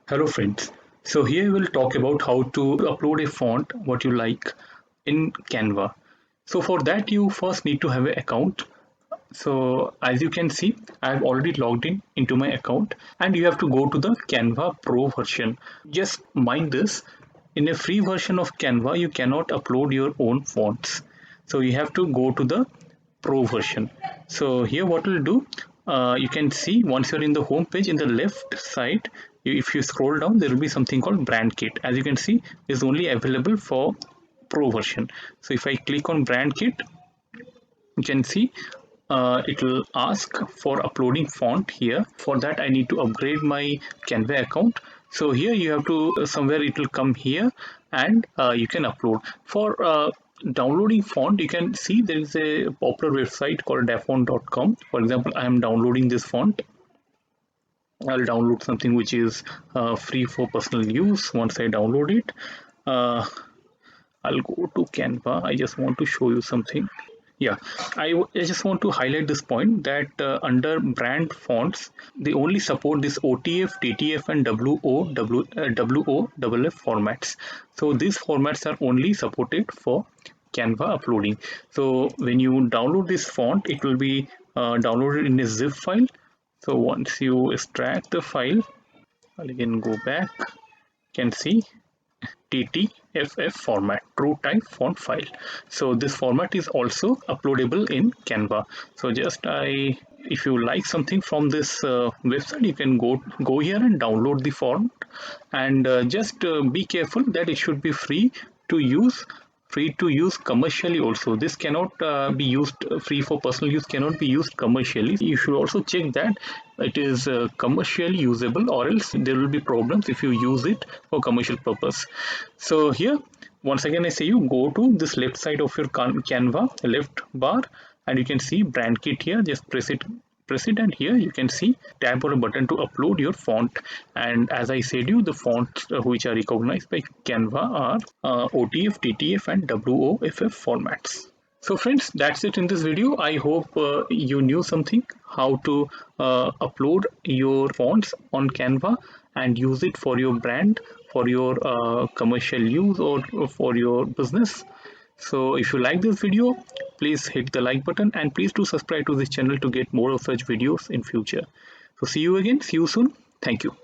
Hello friends. So here we'll talk about how to upload a font what you like in Canva. So for that you first need to have an account. So as you can see, I've already logged in into my account and you have to go to the Canva Pro version. Just mind this, in a free version of Canva you cannot upload your own fonts. So you have to go to the Pro version. So here what we'll do, you can see once you're in the home page in the left side, if you scroll down there will be something called brand kit. As you can see, is only available for Pro version. So if I click on brand kit, you can see it will ask for uploading font here. For that I need to upgrade my Canva account. So here you have to somewhere it will come here and you can upload for downloading font. You can see there is a popular website called dafont.com. For example, I am downloading this font. I'll download something which is free for personal use. Once I download it, uh, I'll go to Canva. I just want to show you something. Yeah, I just want to highlight this point that under brand fonts, they only support this OTF, TTF, and WOFF formats. So these formats are only supported for Canva uploading. So when you download this font, it will be downloaded in a zip file. So once you extract the file, I'll again go back. You can see TTFF format, true type font file. So this format is also uploadable in Canva. So if you like something from this website, you can go here and download the font, and just be careful that it should be to use free to use commercially also. This cannot be used free for personal use, cannot be used commercially. You should also check that it is commercially usable, or else there will be problems if you use it for commercial purpose. So here once again I say you go to this left side of your Canva left bar, and you can see brand kit here. Just press it, and here you can see tap on a button to upload your font. And as I said you, the fonts which are recognized by Canva are OTF, TTF, and WOFF formats. So friends, that's it in this video. I hope you knew something how to upload your fonts on Canva and use it for your brand, for your commercial use, or for your business. So if you like this video, please hit the like button, and please do subscribe to this channel to get more of such videos in future. So see you again, see you soon. Thank you.